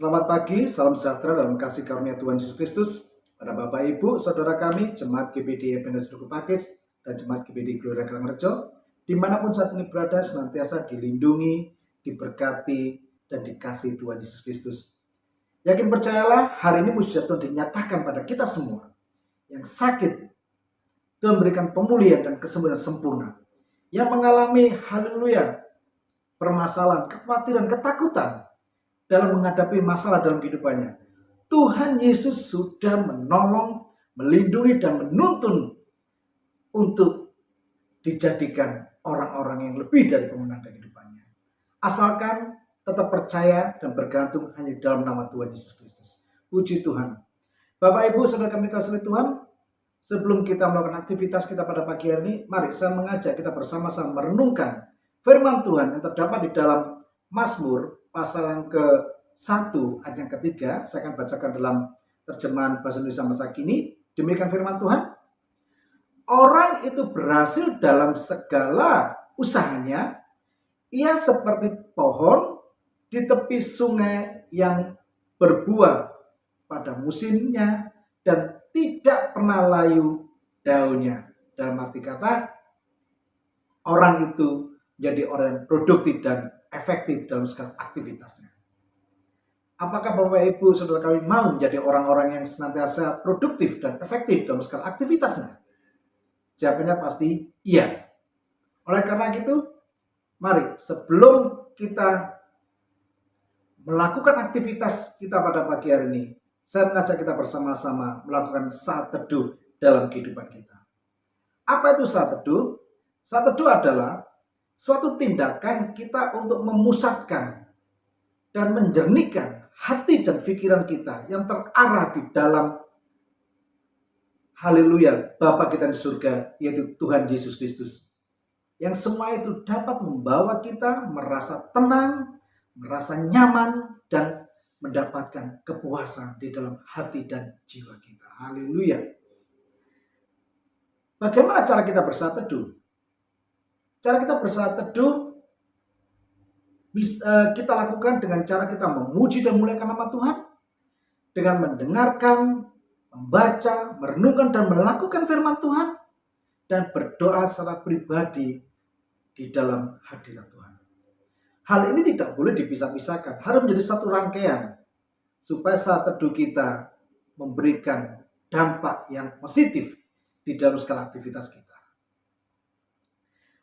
Selamat pagi, salam sejahtera dalam kasih karunia Tuhan Yesus Kristus. Pada Bapak Ibu, saudara kami, Jemaat GBD Ebenezer Duku Pakis dan Jemaat GBD Gelora Karangrejo, dimanapun saat ini berada, senantiasa dilindungi, diberkati, dan dikasihi Tuhan Yesus Kristus. Yakin percayalah, hari ini mujizat Tuhan dinyatakan pada kita semua. Yang sakit, Tuhan berikan pemulihan dan kesembuhan sempurna. Yang mengalami haleluya, permasalahan, kekhawatiran, ketakutan dalam menghadapi masalah dalam kehidupannya, Tuhan Yesus sudah menolong, melindungi, dan menuntun untuk dijadikan orang-orang yang lebih dari pemenang dari kehidupannya. Asalkan tetap percaya dan bergantung hanya dalam nama Tuhan Yesus Kristus. Puji Tuhan. Bapak Ibu, saudara kami kasih Tuhan, sebelum kita melakukan aktivitas kita pada pagi hari ini, mari saya mengajak kita bersama-sama merenungkan firman Tuhan yang terdapat di dalam Mazmur pasal yang ke-1 ayat yang ketiga. Saya akan bacakan dalam terjemahan bahasa Indonesia masa kini. Demikian firman Tuhan. Orang itu berhasil dalam segala usahanya. Ia seperti pohon di tepi sungai yang berbuah pada musimnya dan tidak pernah layu daunnya. Dalam arti kata, orang itu menjadi orang yang produktif dan efektif dalam segala aktivitasnya. Apakah Bapak Ibu saudara kami mau menjadi orang-orang yang senantiasa produktif dan efektif dalam segala aktivitasnya? Jawabannya pasti iya. Oleh karena itu, mari sebelum kita melakukan aktivitas kita pada pagi hari ini, saya mengajak kita bersama-sama melakukan saat teduh dalam kehidupan kita. Apa itu saat teduh? Saat teduh adalah suatu tindakan kita untuk memusatkan dan menjernihkan hati dan pikiran kita yang terarah di dalam haleluya Bapa kita di surga, yaitu Tuhan Yesus Kristus. Yang semua itu dapat membawa kita merasa tenang, merasa nyaman, dan mendapatkan kepuasan di dalam hati dan jiwa kita. Haleluya. Bagaimana cara kita bersaat teduh? Cara kita bersaat teduh bisa kita lakukan dengan cara kita memuji dan memuliakan nama Tuhan, dengan mendengarkan, membaca, merenungkan, dan melakukan firman Tuhan, dan berdoa secara pribadi di dalam hadirat Tuhan. Hal ini tidak boleh dipisah-pisahkan, harus menjadi satu rangkaian supaya saat teduh kita memberikan dampak yang positif di dalam segala aktivitas kita.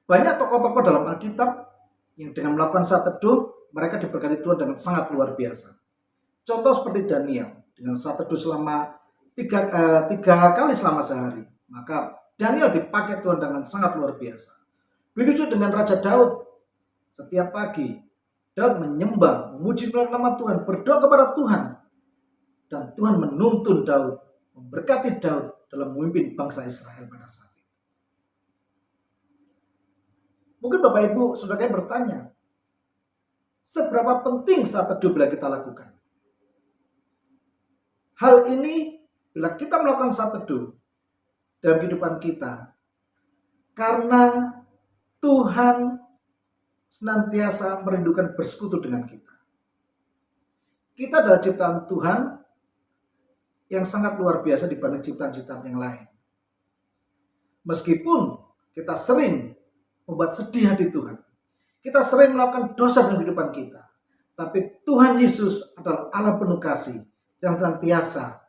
Banyak tokoh-tokoh dalam Alkitab yang dengan melakukan saat teduh, mereka diberkati Tuhan dengan sangat luar biasa. Contoh seperti Daniel, dengan saat teduh selama tiga kali selama sehari. Maka Daniel dipakai Tuhan dengan sangat luar biasa. Begitu dengan Raja Daud, setiap pagi Daud menyembah, memuji nama Tuhan, berdoa kepada Tuhan. Dan Tuhan menuntun Daud, memberkati Daud dalam memimpin bangsa Israel pada saat itu. Mungkin Bapak Ibu saudara bertanya, seberapa penting saat teduh bila kita lakukan? Hal ini bila kita melakukan saat teduh dalam kehidupan kita, karena Tuhan senantiasa merindukan bersekutu dengan kita. Kita adalah ciptaan Tuhan yang sangat luar biasa dibanding ciptaan-ciptaan yang lain. Meskipun kita sering membuat sedih hati Tuhan, kita sering melakukan dosa dalam kehidupan kita, tapi Tuhan Yesus adalah Allah penuh kasih yang senantiasa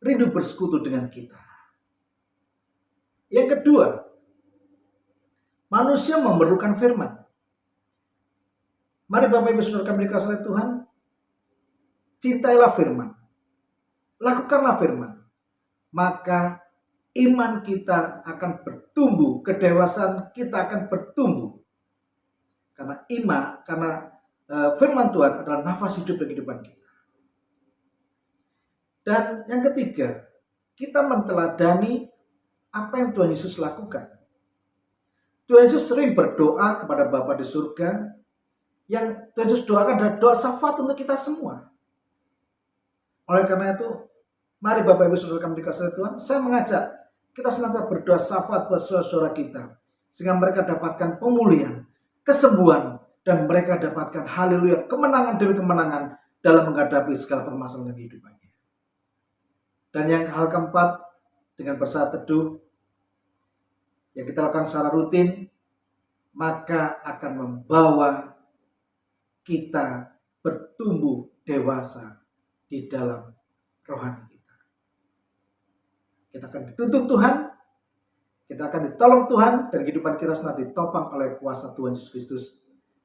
rindu bersekutu dengan kita. Yang kedua, manusia memerlukan firman. Mari Bapak Ibu saudara kami dikasihi oleh Tuhan, cintailah firman, lakukanlah firman, maka iman kita akan bertumbuh, kedewasaan kita akan bertumbuh. Karena firman Tuhan adalah nafas hidup bagi kehidupan kita. Dan yang ketiga, kita menteladani apa yang Tuhan Yesus lakukan. Tuhan Yesus sering berdoa kepada Bapa di surga. Yang Tuhan Yesus doakan adalah doa syafaat untuk kita semua. Oleh karena itu, mari Bapak Ibu saudara kami dikasihi Tuhan, saya mengajak kita senantiasa berdoa syafaat buat saudara-saudara kita, sehingga mereka dapatkan pemulihan, kesembuhan, dan mereka dapatkan haleluya, kemenangan demi kemenangan dalam menghadapi segala permasalahan kehidupannya. Dan yang hal keempat, dengan bersaat teduh yang kita lakukan secara rutin, maka akan membawa kita bertumbuh dewasa di dalam rohani kita. Kita akan dituntun Tuhan, kita akan ditolong Tuhan, dan kehidupan kita senantiasa ditopang oleh kuasa Tuhan Yesus Kristus.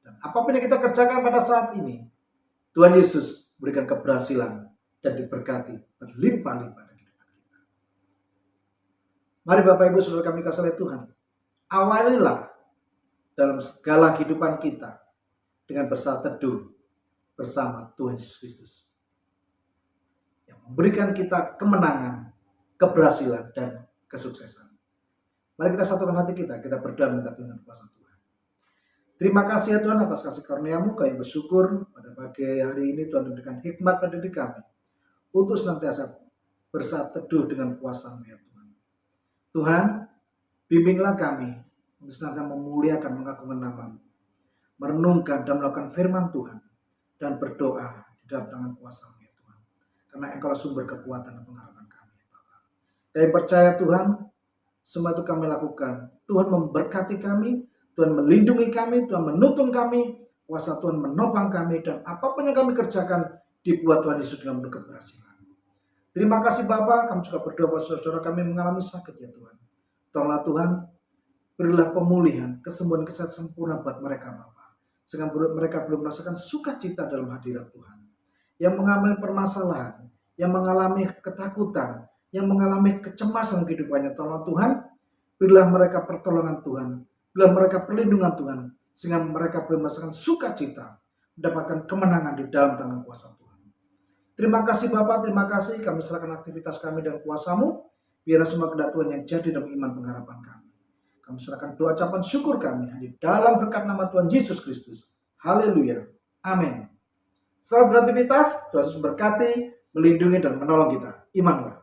Dan apapun yang kita kerjakan pada saat ini, Tuhan Yesus berikan keberhasilan dan diberkati berlimpah-limpah dalam kehidupan kita. Mari Bapak Ibu Saudara kami kasih oleh Tuhan, awalilah dalam segala kehidupan kita dengan bersaat teduh bersama Tuhan Yesus Kristus yang memberikan kita kemenangan, keberhasilan, dan kesuksesan. Mari kita satukan hati kita berdoa minta Tuhan kuasa Tuhan. Terima kasih ya Tuhan atas kasih karunia-Mu. Kami bersyukur pada pagi hari ini Tuhan memberikan hikmat pada diri kami untuk senantiasa bersaat teduh dengan kuasa-Mu ya Tuhan. Tuhan, bimbinglah kami untuk senantiasa memuliakan, mengagungkan nama-Mu, merenungkan dan melakukan firman Tuhan, dan berdoa di dalam tangan kuasa-Mu ya Tuhan. Karena Engkau sumber kekuatan dan pengharapan kami ya Bapa. Kami percaya Tuhan, semua itu kami lakukan. Tuhan memberkati kami, Tuhan melindungi kami, Tuhan menuntun kami, kuasa Tuhan menopang kami, dan apapun yang kami kerjakan dibuat Tuhan Yesus dengan berkeberhasilan. Terima kasih Bapa, kami juga berdoa buat saudara kami mengalami sakit ya Tuhan. Tolonglah Tuhan, berilah pemulihan, kesembuhan, kesehatan sempurna buat mereka Bapa. Sehingga mereka belum merasakan sukacita dalam hadirat Tuhan. Yang mengalami permasalahan, yang mengalami ketakutan, yang mengalami kecemasan kehidupannya, tolong Tuhan, berilah mereka pertolongan Tuhan, berilah mereka perlindungan Tuhan, sehingga mereka belum merasakan sukacita, mendapatkan kemenangan di dalam tangan kuasa Tuhan. Terima kasih Bapak, terima kasih, kami serahkan aktivitas kami dan kuasa-Mu, biarlah semua kehendak Tuhan yang jadi dalam iman pengharapan kami. Kami serahkan doa ucapan syukur kami di dalam berkat nama Tuhan Yesus Kristus. Haleluya. Amin. Selamat beraktivitas, Tuhan Yesus memberkati, melindungi dan menolong kita. Immanuel.